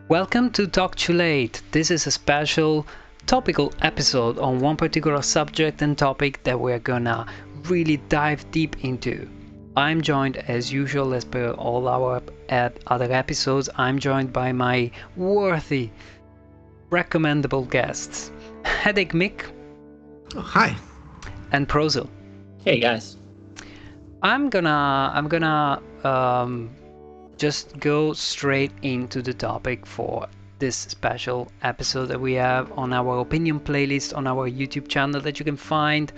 Welcome to Talk Too Late. This is a special topical episode on one particular subject and topic that we're gonna really dive deep into. I'm joined, as usual, as per all our other episodes, I'm joined by my worthy, recommendable guests, HeadacheMik Oh, hi. and Prosil. Hey guys. I'm gonna just go straight into the topic for this special episode that we have on our opinion playlist on our YouTube channel that you can find.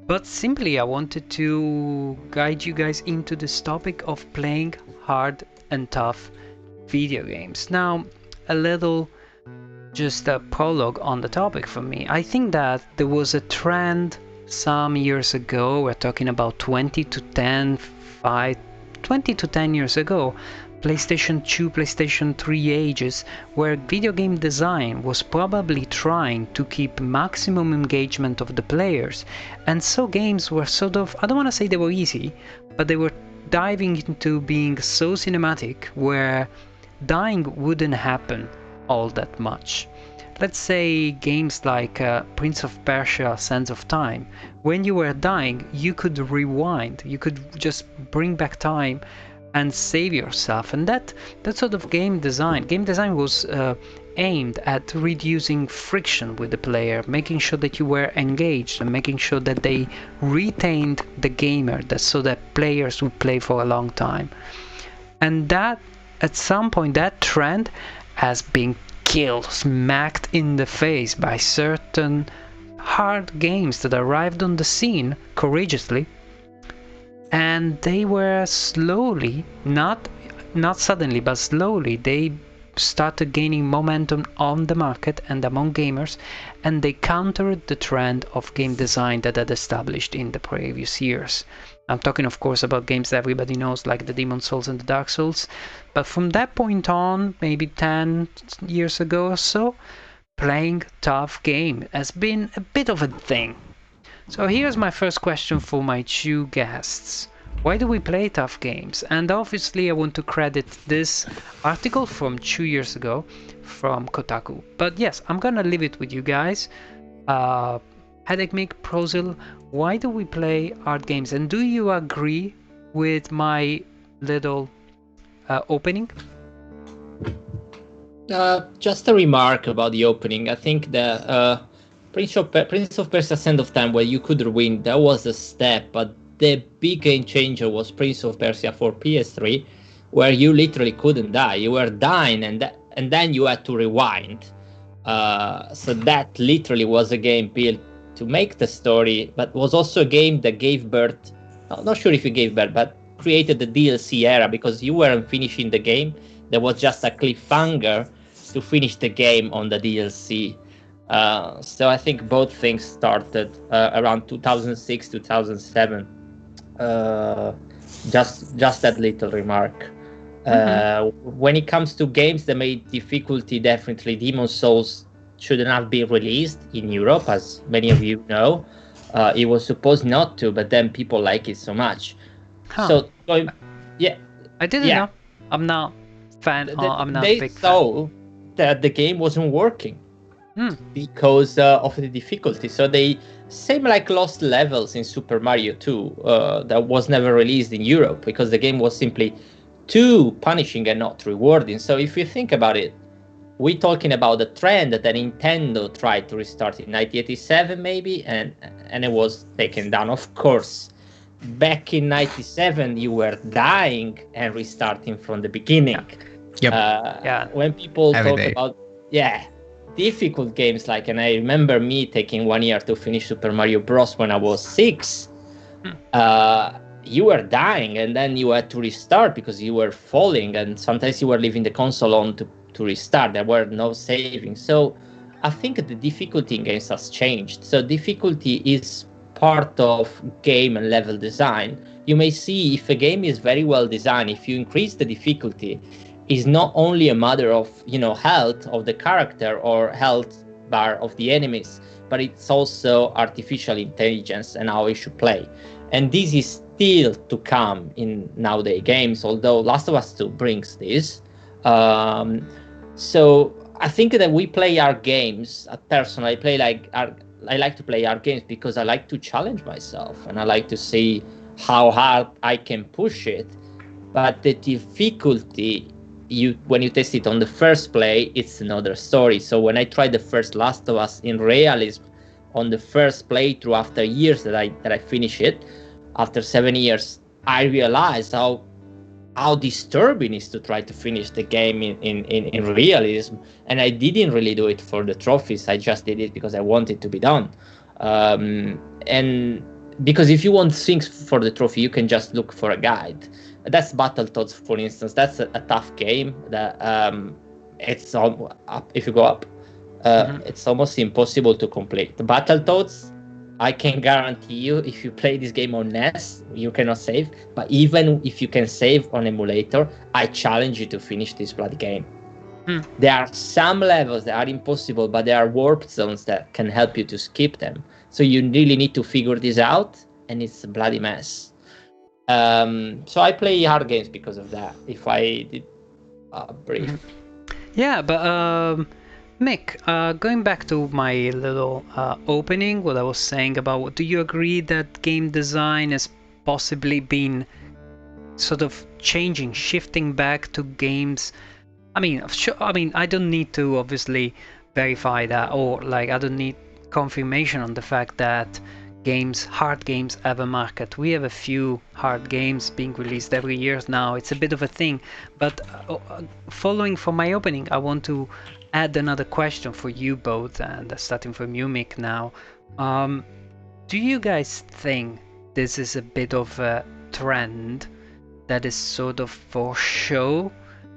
But simply, I wanted to guide you guys into this topic of playing hard and tough video games. Now, a little just a prologue on the topic for me. I think that there was a trend some years ago, we're talking about 20 to 10 years ago, PlayStation 2, PlayStation 3 ages, where video game design was probably trying to keep maximum engagement of the players. And so games were sort of, I don't want to say they were easy, but they were diving into being so cinematic where dying wouldn't happen all that much. Let's say games like Prince of Persia: Sands of Time. When you were dying, you could rewind, you could just bring back time and save yourself. And that sort of game design was aimed at reducing friction with the player, making sure that you were engaged and making sure that they retained the gamer, so that players would play for a long time. And that, at some point, that trend has been killed, smacked in the face by certain hard games that arrived on the scene courageously, and they were slowly, not suddenly, but slowly, they started gaining momentum on the market and among gamers, and they countered the trend of game design that had established in the previous years. I'm talking, of course, about games that everybody knows, like the Demon Souls and the Dark Souls. But from that point on, maybe 10 years ago or so, playing tough game has been a bit of a thing. So here's my first question for my two guests. Why do we play tough games? And obviously I want to credit this article from 2 years ago from Kotaku. But yes, I'm gonna leave it with you guys. HeadacheMik, Prosil, why do we play hard games? And do you agree with my little opening? Just a remark about the opening. I think the Prince of Persia: Sands of Time, where you could win, that was a step, but the big game changer was Prince of Persia for PS3, where you literally couldn't die. You were dying, and then you had to rewind. So that literally was a game built to make the story, but was also a game that gave birth. I'm not sure if it gave birth, but created the DLC era, because you weren't finishing the game. There was just a cliffhanger to finish the game on the DLC. So I think both things started around 2006, 2007. Just that little remark. When it comes to games that made difficulty, definitely Demon Souls shouldn't have been released in Europe, as many of you know. It was supposed not to, but then people like it so much. Huh. So yeah, I didn't know. I'm not fan. I'm not a big fan. They saw that the game wasn't working because of the difficulty. So they, same like Lost Levels in Super Mario 2, that was never released in Europe because the game was simply too punishing and not rewarding. So if you think about it, we're talking about the trend that Nintendo tried to restart in 1987 maybe, and it was taken down. Of course, back in 97 you were dying and restarting from the beginning. Yep. When people Every talk day. about difficult games, like, and I remember me taking 1 year to finish Super Mario Bros. When I was 6, you were dying and then you had to restart because you were falling, and sometimes you were leaving the console on to restart. There were no savings. So I think the difficulty in games has changed. So difficulty is part of game and level design. You may see if a game is very well designed, if you increase the difficulty, is not only a matter of, health of the character or health bar of the enemies, but it's also artificial intelligence and how it should play. And this is still to come in nowadays games, although Last of Us 2 brings this. So I think that we play our games. Personally, I like to play our games because I like to challenge myself and I like to see how hard I can push it. But the difficulty, when you test it on the first play, it's another story. So when I tried the first Last of Us in realism on the first playthrough after years that I finished it, after 7 years, I realized how disturbing it is to try to finish the game in realism. And I didn't really do it for the trophies. I just did it because I wanted to be done. And because if you want things for the trophy, you can just look for a guide. That's Battletoads, for instance. That's a tough game. That it's up. If you go up, it's almost impossible to complete. The Battletoads, I can guarantee you, if you play this game on NES, you cannot save. But even if you can save on emulator, I challenge you to finish this bloody game. There are some levels that are impossible, but there are warp zones that can help you to skip them. So you really need to figure this out, and it's a bloody mess. So I play hard games because of that. If I did brief. Yeah, but Mick, going back to my little opening, what I was saying about, do you agree that game design has possibly been sort of changing, shifting back to games? I mean, sure, I mean, I don't need to obviously verify that, or like I don't need confirmation on the fact that hard games have a market. We have a few hard games being released every year now. It's a bit of a thing. But following from my opening, I want to add another question for you both, and starting from you, Mick, now. Do you guys think this is a bit of a trend that is sort of for show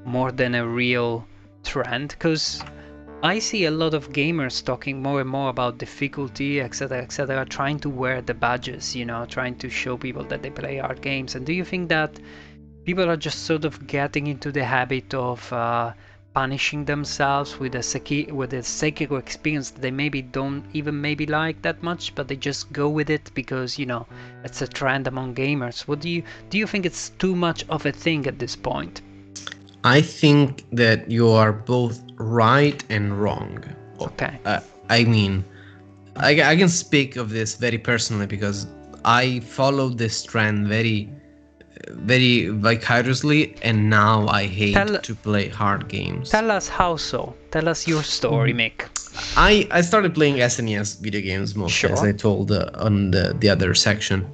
more than a real trend? Because I see a lot of gamers talking more and more about difficulty, etc., trying to wear the badges, trying to show people that they play hard games. And do you think that people are just sort of getting into the habit of punishing themselves with a Sekiro experience that they maybe don't even like that much, but they just go with it because, it's a trend among gamers? What do you think it's too much of a thing at this point? I think that you are both right and wrong. Okay. I mean, I can speak of this very personally because I followed this trend very, very vicariously, and now I hate to play hard games. Tell us how so. Tell us your story, Mick. I started playing SNES video games mostly, as I told on the other section.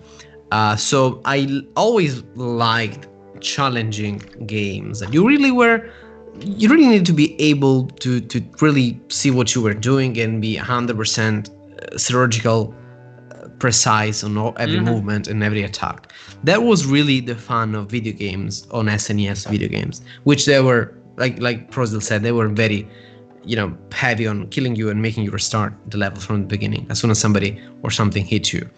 So I always liked challenging games, and you really need to be able to really see what you were doing and be 100% surgical, precise on every movement and every attack. That was really the fun of video games on SNES video games, which they were like Prosil said, they were very heavy on killing you and making you restart the level from the beginning as soon as somebody or something hit you.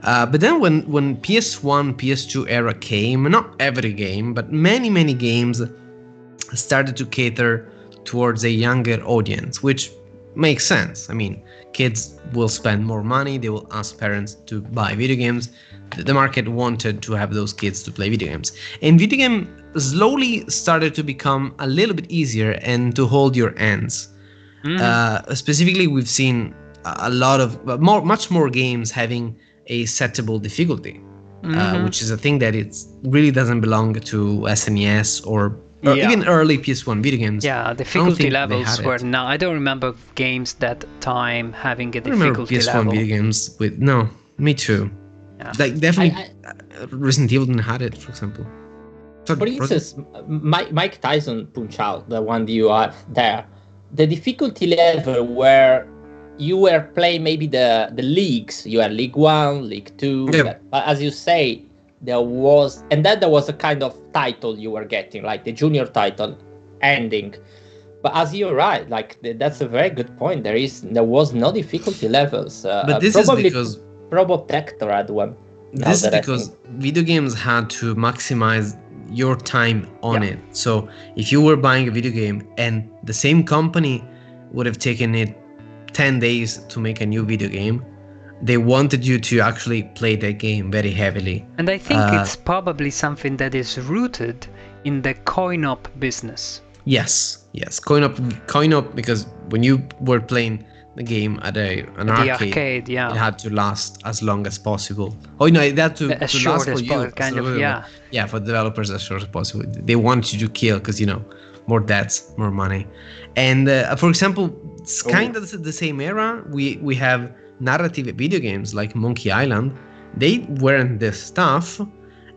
But then when PS1, PS2 era came, not every game, but many games started to cater towards a younger audience, which makes sense. I mean, kids will spend more money, they will ask parents to buy video games. The market wanted to have those kids to play video games. And video game slowly started to become a little bit easier and to hold your ends. Specifically, we've seen a lot of much more games having a settable difficulty, which is a thing that it really doesn't belong to SNES or even early PS1 video games. Yeah, difficulty levels were now. I don't remember games that time having a difficulty PS1 level. Video games with me too. Yeah. Like definitely, Resident Evil didn't have it, for example. For instance, Mike Tyson Punch-Out, the one that you have there, the difficulty level where you were playing maybe the leagues, you had League 1, League 2, but as you say, there was a kind of title you were getting, like the junior title ending. But as you're right, like that's a very good point. There was no difficulty levels. But this is because Probotector had one. This is because video games had to maximize your time on it. So if you were buying a video game and the same company would have taken it 10 days to make a new video game, they wanted you to actually play that game very heavily. And I think it's probably something that is rooted in the coin-op business. Yes, yes. Coin up, because when you were playing the game at an arcade, yeah, it had to last as long as possible. Oh no, it had as to short last for as you. possible, kind of, yeah. Yeah, for developers as short as possible. They want you to kill because more deaths, more money. And for example, it's kind of the same era. We have narrative video games like Monkey Island. They weren't this stuff,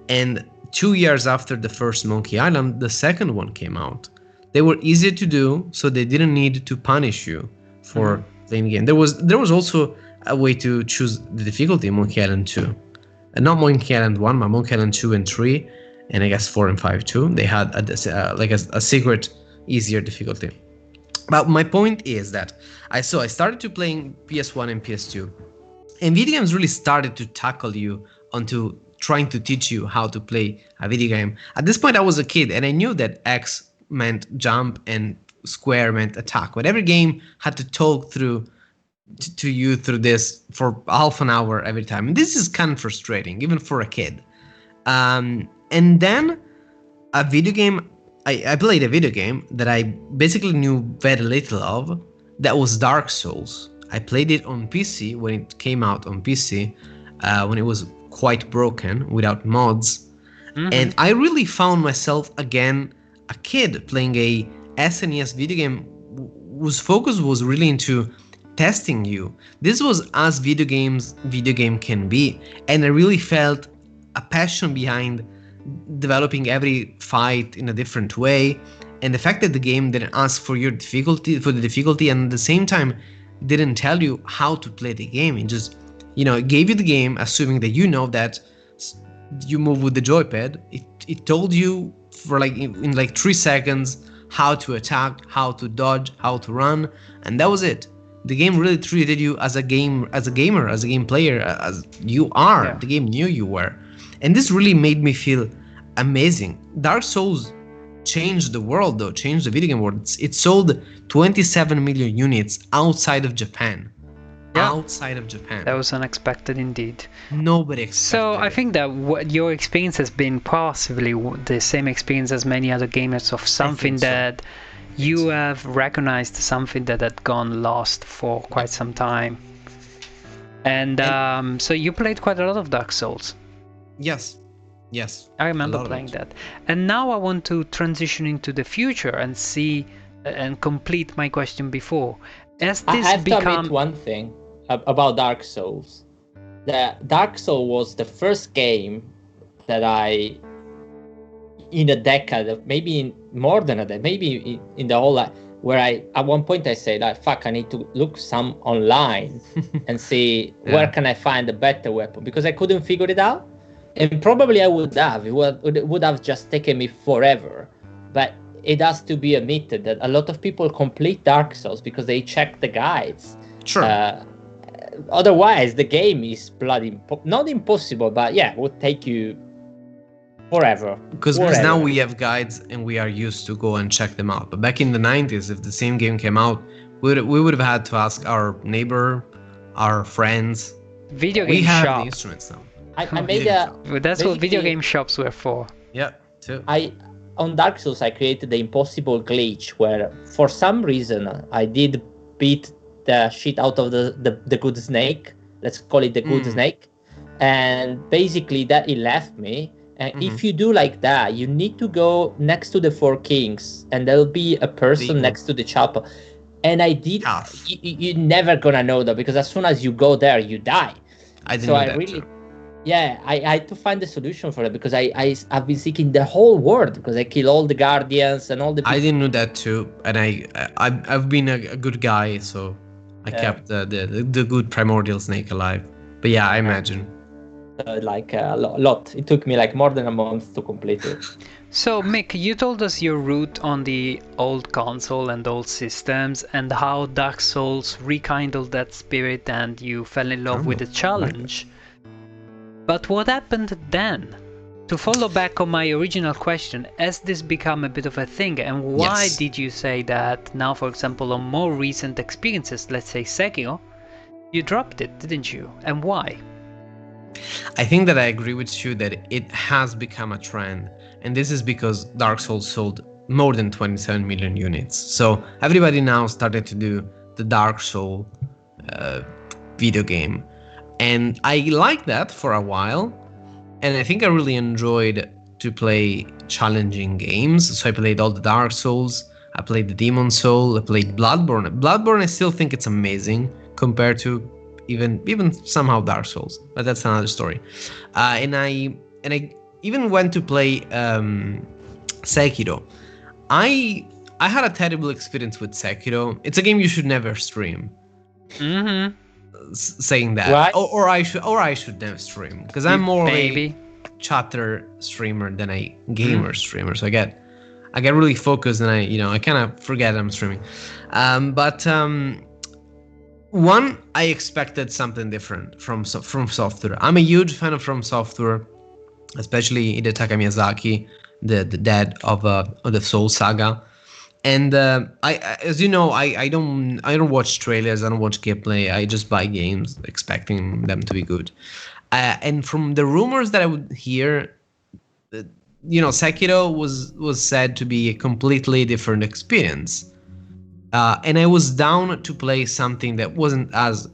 and 2 years after the first Monkey Island, the second one came out. They were easier to do, so they didn't need to punish you for playing the game. There was also a way to choose the difficulty in Monkey Island 2. And not Monkey Island 1, but Monkey Island 2 and 3, and I guess 4 and 5 too. They had a secret, easier difficulty. But my point is that I started to playing PS1 and PS2, and video games really started to tackle you onto trying to teach you how to play a video game. At this point, I was a kid, and I knew that X meant jump and square meant attack. But every game had to talk to you through this for half an hour every time. And this is kind of frustrating, even for a kid. And then a video game, I played a video game that I basically knew very little of. That was Dark Souls. I played it on PC when it came out on PC, when it was quite broken without mods. And I really found myself again a kid playing a SNES video game whose focus was really into testing you. This was as video game can be, and I really felt a passion behind developing every fight in a different way, and the fact that the game didn't ask for the difficulty, and at the same time didn't tell you how to play the game. It just it gave you the game assuming that that you move with the joypad. It told you for in 3 seconds how to attack, how to dodge, how to run, and that was it. The game really treated you as a gamer, as a game player, as you are. Yeah. The game knew you were, and this really made me feel amazing. Dark Souls changed the world, though, changed the video game world. It sold 27 million units outside of Japan. Yeah. Outside of Japan. That was unexpected indeed. Nobody expected So I think that your experience has been possibly the same experience as many other gamers of something that you have recognized, something that had gone lost for quite some time. And so you played quite a lot of Dark Souls. Yes. I remember playing that. And now I want to transition into the future and see and complete my question before. As this I have to admit one thing about Dark Souls. Dark Souls was the first game that I, in a decade, maybe in more than a decade, maybe in the whole life, where at one point I said, fuck, I need to look some online and see where can I find a better weapon, because I couldn't figure it out. And probably I would have. It would have just taken me forever. But it has to be admitted that a lot of people complete Dark Souls because they check the guides. Sure. Otherwise, the game is bloody not impossible, but it would take you forever. Because now we have guides and we are used to go and check them out. But back in the 90s, if the same game came out, we would have had to ask our neighbor, our friends. Video game we have shop. The instruments now. I made that's what video game shops were for. Yeah, too. On Dark Souls, I created the impossible glitch where, for some reason, I did beat the shit out of the good snake. Let's call it the good snake. And basically, that it left me. And if you do like that, you need to go next to the Four Kings, and there'll be a person next to the chapel. And I did. You're never gonna know that, because as soon as you go there, you die. I didn't know that. Too. Yeah, I had to find a solution for it, because I've been seeking the whole world, because I kill all the guardians and all the people. I didn't know that too, and I've been a good guy, so I kept the good primordial snake alive. But yeah, I imagine. A lot. It took me more than a month to complete it. So Mick, you told us your route on the old console and old systems, and how Dark Souls rekindled that spirit and you fell in love with the challenge. But what happened then? To follow back on my original question, has this become a bit of a thing? And why did you say that now, for example, on more recent experiences, let's say Sekiro, you dropped it, didn't you? And why? I think that I agree with you that it has become a trend. And this is because Dark Souls sold more than 27 million units. So everybody now started to do the Dark Soul video game, and I liked that for a while, and I think I really enjoyed to play challenging games. So I played all the Dark Souls, I played the Demon Soul, I played Bloodborne. I still think it's amazing compared to even somehow Dark Souls, but that's another story. And I even went to play Sekiro. I had a terrible experience with Sekiro. It's a game you should never stream. Saying that, right? or I should never stream, because I'm more a chatter streamer than a gamer streamer. So I get really focused, and I kind of forget I'm streaming. One, I expected something different from Software. I'm a huge fan of From Software, especially Hidetaka Miyazaki, the dad of the Soul Saga. And as you know, I don't watch trailers, I don't watch gameplay. I just buy games expecting them to be good. And from the rumors that I would hear, Sekiro was said to be a completely different experience. And I was down to play something that wasn't as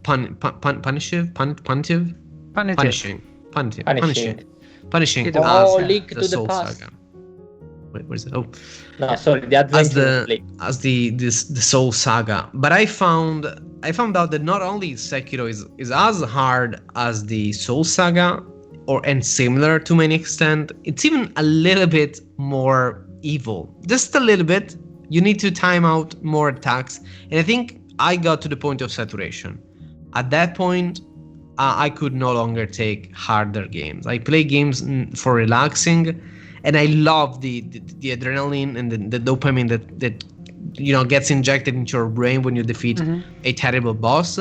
punishing Oh, Link to the Soul Past. Saga. Wait, where is it? Oh, no, sorry, the Adventure Link. As the Soul Saga. But I found out that not only Sekiro is as hard as the Soul Saga, and similar to many extent, it's even a little bit more evil. Just a little bit. You need to time out more attacks, and I think I got to the point of saturation. At that point, I could no longer take harder games. I play games for relaxing, and I love the adrenaline and the dopamine that gets injected into your brain when you defeat a terrible boss.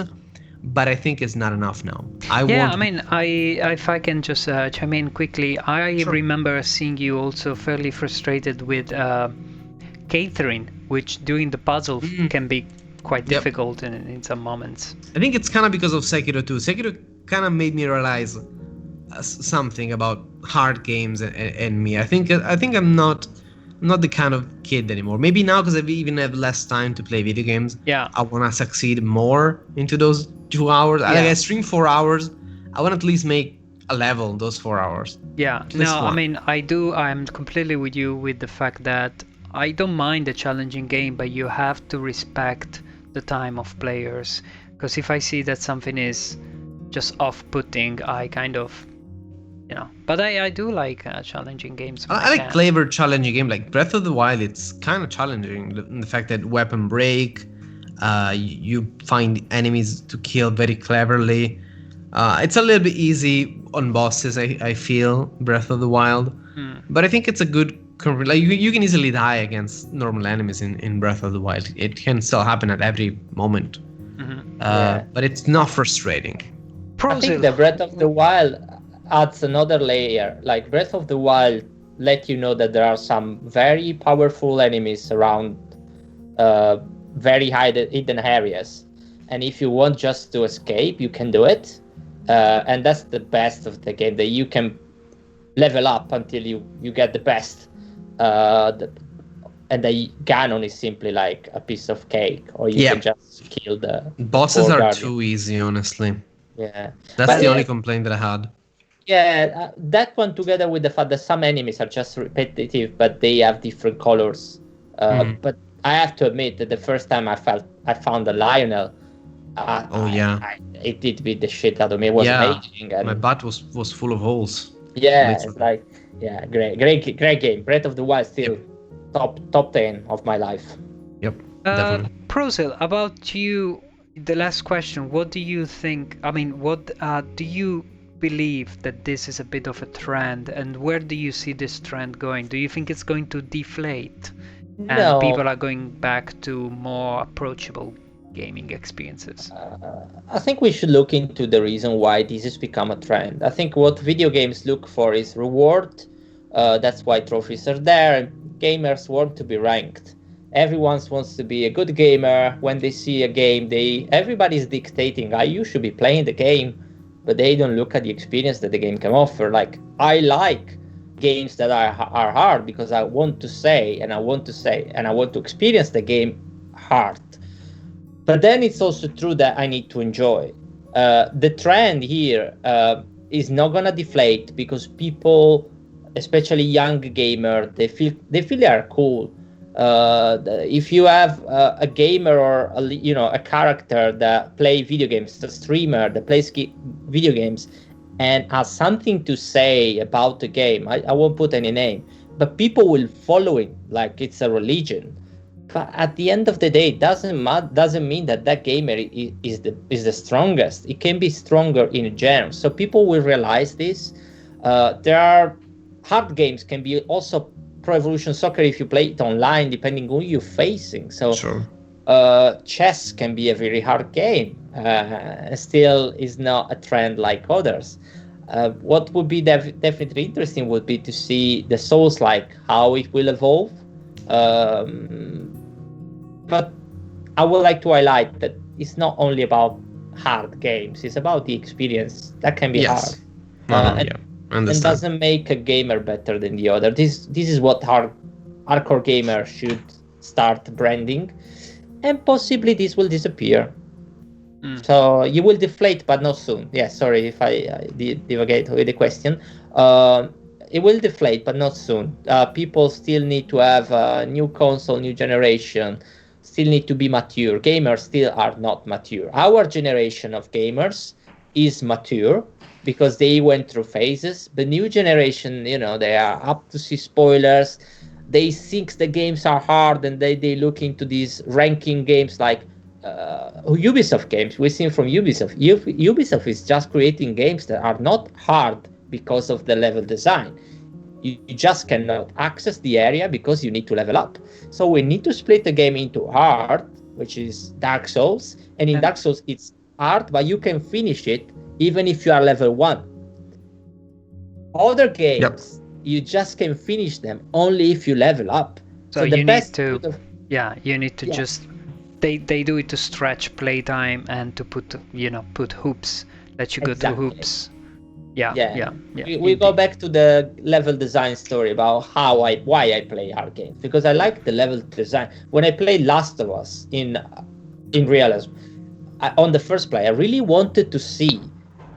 But I think it's not enough now. If I can just chime in quickly, I remember seeing you also fairly frustrated with Catherine, which doing the puzzle can be quite difficult in some moments. I think it's kind of because of Sekiro too. Sekiro kind of made me realize something about hard games and me. I think I'm not the kind of kid anymore. Maybe now, because I even have less time to play video games. Yeah, I want to succeed more into those 2 hours. Yeah. I stream 4 hours. I want to at least make a level in those 4 hours. Yeah. I'm completely with you with the fact that I don't mind a challenging game, but you have to respect the time of players. Because if I see that something is just off-putting, I kind of, But I do like challenging games. I like clever challenging game, like Breath of the Wild. It's kind of challenging. The fact that weapon break, you find enemies to kill very cleverly. It's a little bit easy on bosses. I feel Breath of the Wild, but I think it's a good. Like you can easily die against normal enemies in Breath of the Wild. It can still happen at every moment, but it's not frustrating. I think the Breath of the Wild adds another layer. Like Breath of the Wild let you know that there are some very powerful enemies around very hidden areas, and if you want just to escape, you can do it, and that's the best of the game, that you can level up until you get the best. And the Ganon is simply like a piece of cake, or you can just kill the bosses are too easy, honestly. Yeah, that's the only complaint that I had. Yeah, that one together with the fact that some enemies are just repetitive, but they have different colors. But I have to admit that the first time I found a Lionel, it did beat the shit out of me. It was amazing. And my butt was full of holes. Yeah, great game. Breath of the Wild still top 10 of my life. Yep, definitely. Prosil, about you, the last question. What do you think? What do you believe that this is a bit of a trend, and where do you see this trend going? Do you think it's going to deflate and people are going back to more approachable gaming experiences? I think we should look into the reason why this has become a trend. I think what video games look for is reward. That's why trophies are there. Gamers want to be ranked. Everyone wants to be a good gamer. When they see a game, everybody's dictating, you should be playing the game, but they don't look at the experience that the game can offer. Like, I like games that are hard because I want to say and I want to experience the game hard. But then it's also true that I need to enjoy. The trend here is not gonna deflate because people, especially young gamer, they feel they are cool. If you have a gamer or a character that play video games, a streamer that plays video games, and has something to say about the game, I won't put any name, but people will follow it like it's a religion. But at the end of the day, it doesn't mean that gamer is the strongest. It can be stronger in a genre. So people will realize this. There are hard games can be also Pro Evolution Soccer if you play it online, depending on who you're facing. So Sure. Chess can be a very hard game. Still is not a trend like others. What would be definitely interesting would be to see the Souls-like, how it will evolve. But I would like to highlight that it's not only about hard games, it's about the experience. That can be hard. And doesn't make a gamer better than the other. This is what hardcore gamers should start branding, and possibly this will disappear. So you will deflate, but not soon. Yeah, sorry if I divagate with the question. It will deflate, but not soon. People still need to have a new console, new generation, still need to be mature. Gamers still are not mature. Our generation of gamers is mature because they went through phases. The new generation, they are up to see spoilers. They think the games are hard, and they look into these ranking games like Ubisoft games. We've seen from Ubisoft. Ubisoft is just creating games that are not hard because of the level design. You just cannot access the area because you need to level up. So we need to split the game into hard, which is Dark Souls, and in Dark Souls it's hard, but you can finish it even if you are level 1. Other games, you just can finish them only if you level up. So you need to just they do it to stretch playtime and to put hoops, let you go through hoops. We go back to the level design story about why I play hard games, because I like the level design. When I played Last of Us in realism, on the first play, I really wanted to see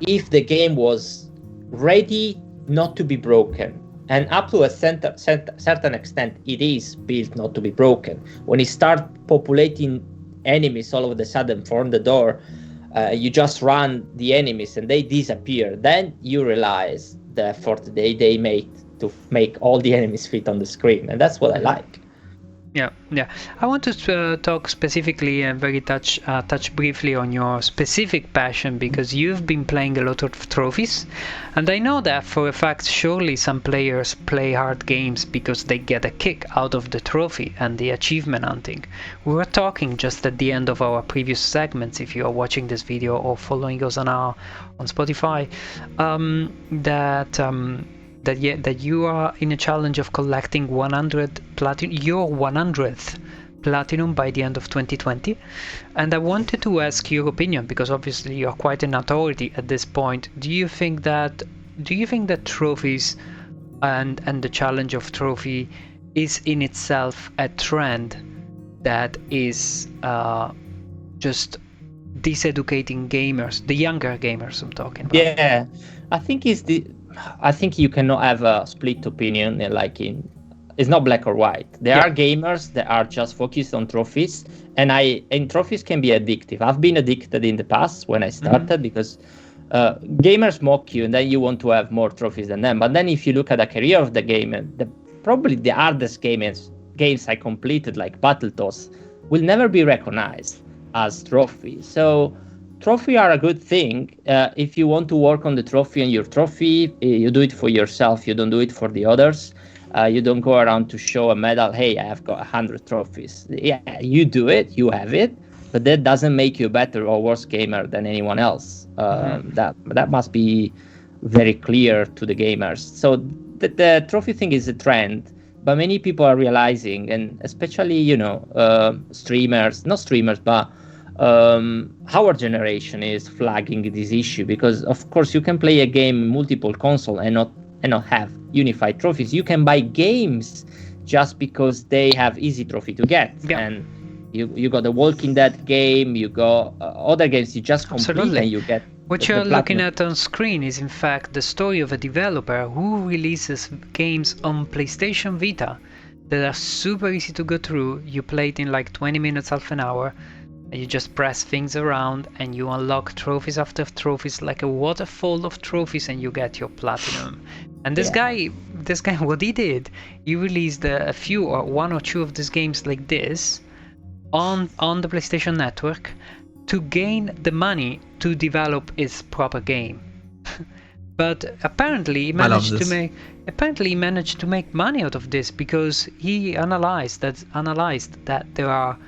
if the game was ready not to be broken. And up to a certain extent, it is built not to be broken. When you start populating enemies all of a sudden from the door, you just run the enemies and they disappear. Then you realize the effort they made to make all the enemies fit on the screen. And that's what I like. Yeah. I want to talk specifically and touch briefly on your specific passion, because you've been playing a lot of trophies, and I know that for a fact. Surely some players play hard games because they get a kick out of the trophy and the achievement hunting. We were talking just at the end of our previous segments, if you are watching this video or following us on Spotify, that you are in a challenge of collecting 100 platinum, your 100th platinum by the end of 2020. And I wanted to ask your opinion, because obviously you're quite an authority at this point. Do you think that trophies and the challenge of trophy is in itself a trend that is just diseducating gamers, the younger gamers I'm talking about? Yeah, I think you cannot have a split opinion, it's not black or white. There are gamers that are just focused on trophies, and trophies can be addictive. I've been addicted in the past when I started, because gamers mock you and then you want to have more trophies than them. But then if you look at the career of the gamer, probably the hardest games I completed, like Battletoads, will never be recognized as trophies. So trophy are a good thing. If you want to work on the trophy and your trophy, you do it for yourself. You don't do it for the others. You don't go around to show a medal. Hey, I have got 100 trophies. Yeah, you do it. You have it. But that doesn't make you a better or worse gamer than anyone else. That must be very clear to the gamers. So the trophy thing is a trend. But many people are realizing, and especially, streamers, not streamers, but our generation is flagging this issue, because of course you can play a game multiple console and not have unified trophies. You can buy games just because they have easy trophy to get, and you got the Walking Dead game, you got other games you just complete and you get. What you're looking at on screen is in fact the story of a developer who releases games on PlayStation Vita that are super easy to go through. You play it in like 20 minutes, half an hour, and you just press things around and you unlock trophies after trophies, like a waterfall of trophies, and you get your platinum. And this guy, what he did, he released a few or one or two of these games like this on the PlayStation Network to gain the money to develop his proper game. But apparently he managed to make money out of this, because he analyzed that there are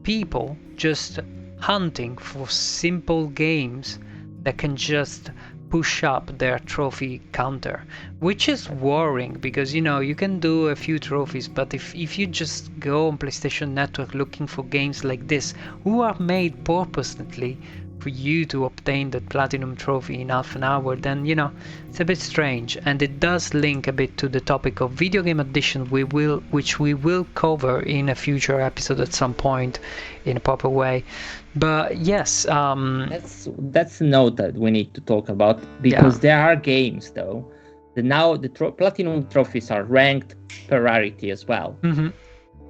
people just hunting for simple games that can just push up their trophy counter, which is worrying, because you can do a few trophies, but if you just go on PlayStation Network looking for games like this, who are made purposely for you to obtain the platinum trophy in half an hour, then it's a bit strange. And it does link a bit to the topic of video game addiction, which we will cover in a future episode at some point in a proper way. But yes, that's a note that we need to talk about, because there are games though the platinum trophies are ranked per rarity as well.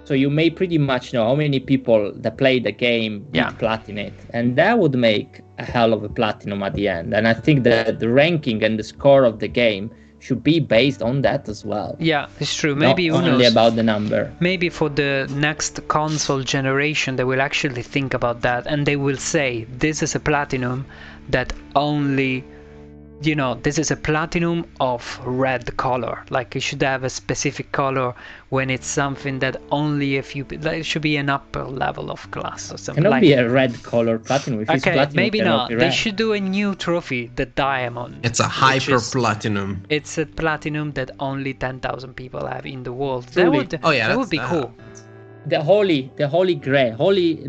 So you may pretty much know how many people that play the game platinate, and that would make a hell of a platinum at the end. And I think that the ranking and the score of the game should be based on that as well. Yeah, it's true. Maybe not only about the number. Maybe for the next console generation, they will actually think about that, and they will say this is a platinum that only. This is a platinum of red color. Like it should have a specific color when it's something that only a few. Like it should be an upper level of class or something. Cannot be a red color platinum. If it's platinum, maybe not. They should do a new trophy, the diamond. It's a hyper platinum. It's a platinum that only 10,000 people have in the world. That would be cool. The holy grail, the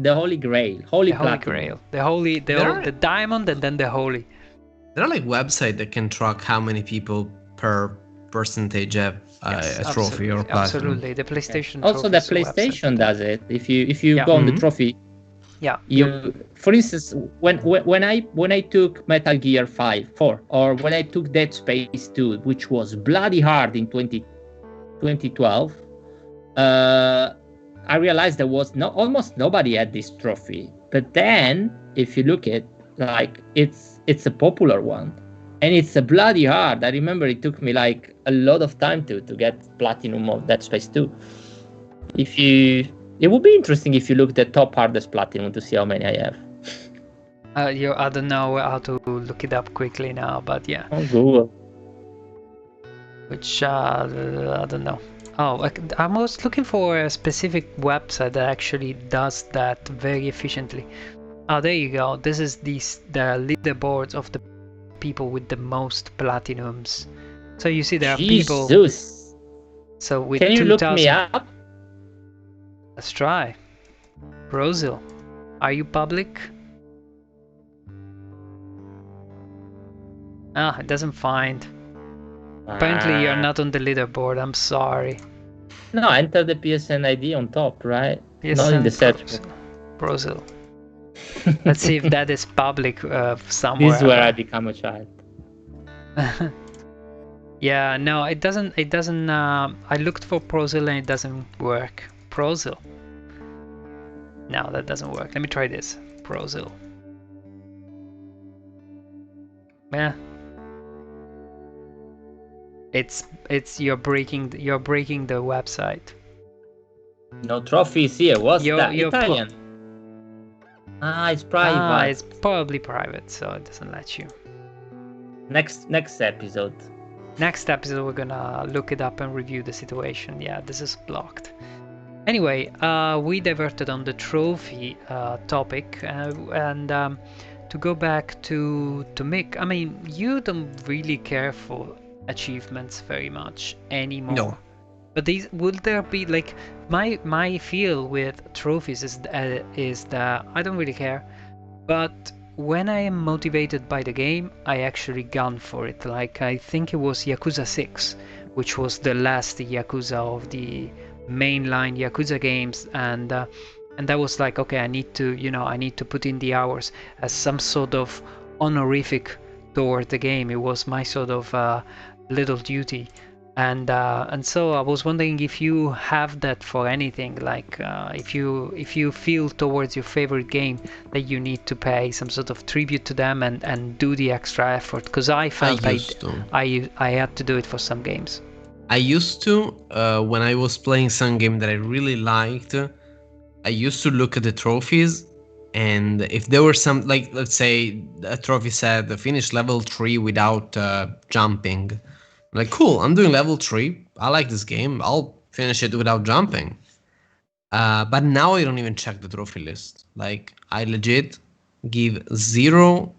diamond, and then the holy. There are like websites that can track how many people per percentage have a trophy or platinum. Absolutely, the PlayStation. Also, the PlayStation does it. If you go on the trophy, for instance, when I took Metal Gear 4, or when I took Dead Space 2, which was bloody hard in 2012, I realized there was almost nobody had this trophy. But then, if you look at it's a popular one, and it's a bloody hard. I remember it took me like a lot of time to get platinum of Dead Space 2. It would be interesting if you looked at top hardest platinum to see how many I have. I don't know how to look it up quickly now, but yeah. On Google. Which I don't know. Oh, I was looking for a specific website that actually does that very efficiently. Oh, there you go. This is the leaderboards of the people with the most platinums. So you see there are people. So with can you look me up? Let's try. Prosil, are you public? It doesn't find. Apparently you're not on the leaderboard. I'm sorry. No, enter the PSN ID on top, right? PSN not in the search. Prosil. Let's see if that is public somewhere. This is where I become a child. Yeah, no, it doesn't. I looked for Prosil and it doesn't work. Prosil. No, that doesn't work. Let me try this. Prosil. Yeah. It's you're breaking the website. No trophies here. What's that? Italian. It's private. It's probably private, so it doesn't let you. Next episode. Next episode, we're gonna look it up and review the situation. Yeah, this is blocked. Anyway, we diverted on the trophy topic, and to go back to Mick. I mean, you don't really care for achievements very much anymore. No. But will there be like my feel with trophies is that I don't really care, but when I am motivated by the game, I actually gone for it. Like, I think it was Yakuza 6, which was the last Yakuza of the mainline Yakuza games, and that was like, okay, I need to put in the hours as some sort of honorific toward the game. It was my sort of little duty. And so I was wondering if you have that for anything, like if you feel towards your favorite game that you need to pay some sort of tribute to them and do the extra effort, because I felt I had to do it for some games. I used to when I was playing some game that I really liked. I used to look at the trophies, and if there were some, like, let's say a trophy said finish level 3 without jumping. Like, cool, I'm doing level 3. I like this game. I'll finish it without jumping. But now I don't even check the trophy list. Like, I legit give zero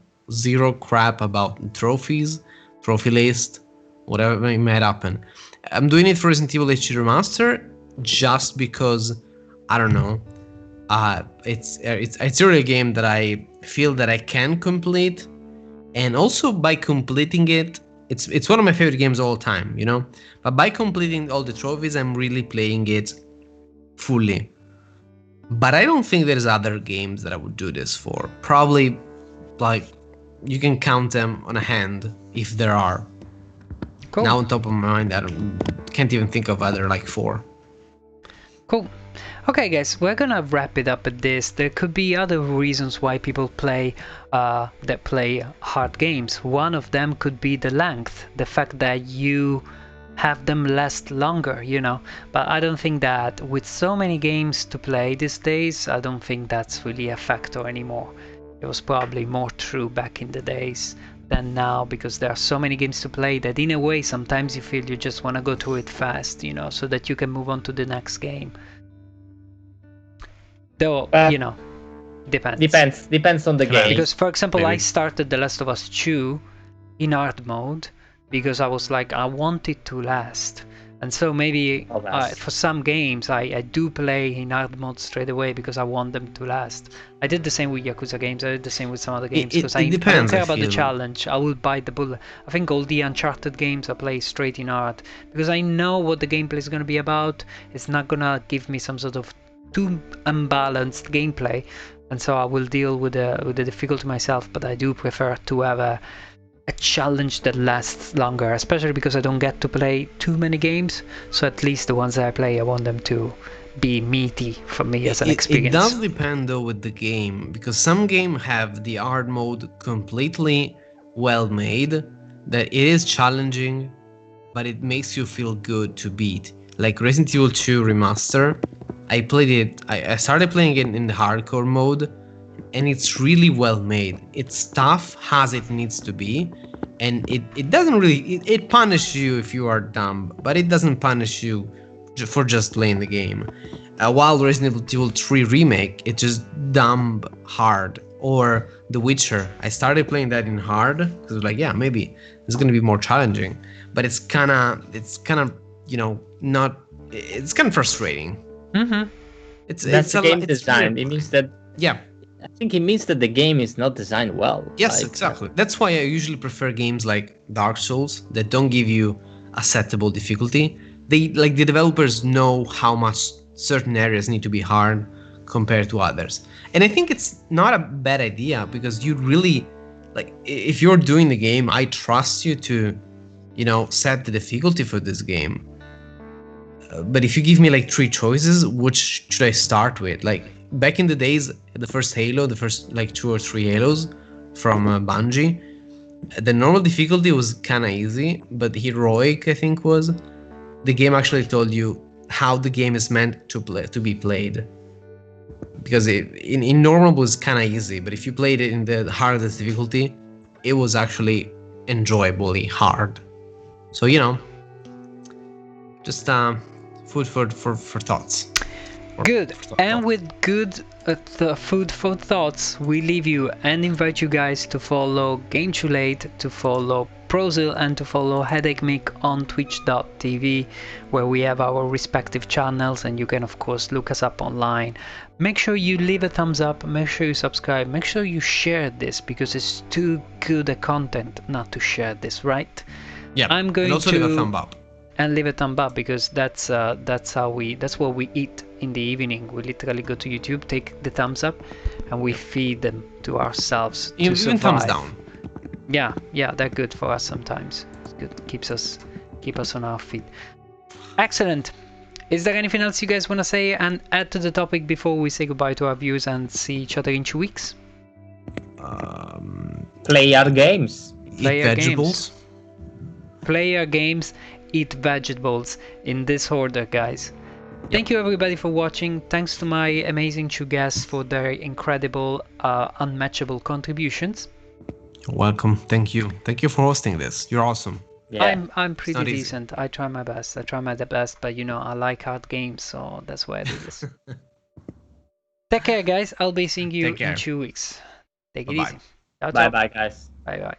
crap about trophies, trophy list, whatever might happen. I'm doing it for Resident Evil HD Remaster just because, I don't know, it's really a game that I feel that I can complete, and also by completing it, it's one of my favorite games of all time, you know. But by completing all the trophies, I'm really playing it fully. But I don't think there's other games that I would do this for. Probably, like, you can count them on a hand if there are. Cool. Now on top of my mind, I can't even think of other like 4. Cool. Okay, guys, we're gonna wrap it up at this. There could be other reasons why people play hard games. One of them could be the length, the fact that you have them last longer, you know. But I don't think that with so many games to play these days, I don't think that's really a factor anymore. It was probably more true back in the days than now, because there are so many games to play that in a way sometimes you feel you just want to go through it fast, you know, so that you can move on to the next game. Though, you know, depends on the game. Because, for example, I started The Last of Us 2 in hard mode because I was like, I want it to last. And so maybe for some games I do play in hard mode straight away because I want them to last. I did the same with Yakuza games. I did the same with some other games because I don't care about the challenge. I will bite the bullet. I think all the Uncharted games I play straight in hard because I know what the gameplay is going to be about. It's not going to give me some sort of too unbalanced gameplay, and so I will deal with the difficulty myself. But I do prefer to have a challenge that lasts longer, especially because I don't get to play too many games. So at least the ones that I play, I want them to be meaty for me as an experience. It does depend though with the game, because some games have the hard mode completely well made, that it is challenging, but it makes you feel good to beat. Like Resident Evil 2 Remaster, I played it. I started playing it in the hardcore mode, and it's really well made. It's tough as it needs to be, and it doesn't really it punishes you if you are dumb, but it doesn't punish you for just playing the game. While Resident Evil 3 Remake, it's just dumb hard. Or The Witcher, I started playing that in hard because I was like, yeah, maybe it's gonna be more challenging, but it's kind of you know, not. It's kind of frustrating. Mm-hmm. That's the game design. It means that. Yeah. I think it means that the game is not designed well. Yes, exactly. That's why I usually prefer games like Dark Souls that don't give you a settable difficulty. The developers know how much certain areas need to be hard compared to others. And I think it's not a bad idea, because you really, like, if you're doing the game, I trust you to, you know, set the difficulty for this game. But if you give me like 3 choices, which should I start with? Like back in the days, the first Halo, the first like 2 or 3 Halos from Bungie, the normal difficulty was kind of easy, but heroic, I think, was the game actually told you how the game is meant to be played. Because in normal was kind of easy, but if you played it in the hardest difficulty, it was actually enjoyably hard. So, you know, just food for thoughts. Good. And with good food for thoughts, we leave you and invite you guys to follow Game Too Late, to follow Prosil and to follow HeadacheMik on twitch.tv, where we have our respective channels, and you can of course look us up online. Make sure you leave a thumbs up, make sure you subscribe, make sure you share this, because it's too good a content not to share this, right? Yeah, I'm going and also to leave a thumb up. And leave a thumb up, because that's what we eat in the evening. We literally go to YouTube, take the thumbs up, and we feed them to ourselves to survive. Even thumbs down. Yeah, they're good for us sometimes. It's good, keep us on our feet. Excellent. Is there anything else you guys want to say and add to the topic before we say goodbye to our viewers and see each other in 2 weeks? Play our games. Eat vegetables. Play our games. Eat vegetables in this order, guys. Thank you everybody for watching. Thanks to my amazing 2 guests for their incredible, unmatchable contributions. You're welcome. Thank you. Thank you for hosting this. You're awesome. Yeah. I'm pretty decent. I try my best. But you know, I like hard games, so that's why I do this. Take care, guys. I'll be seeing you in 2 weeks. Take it easy. Bye bye, guys. Bye bye.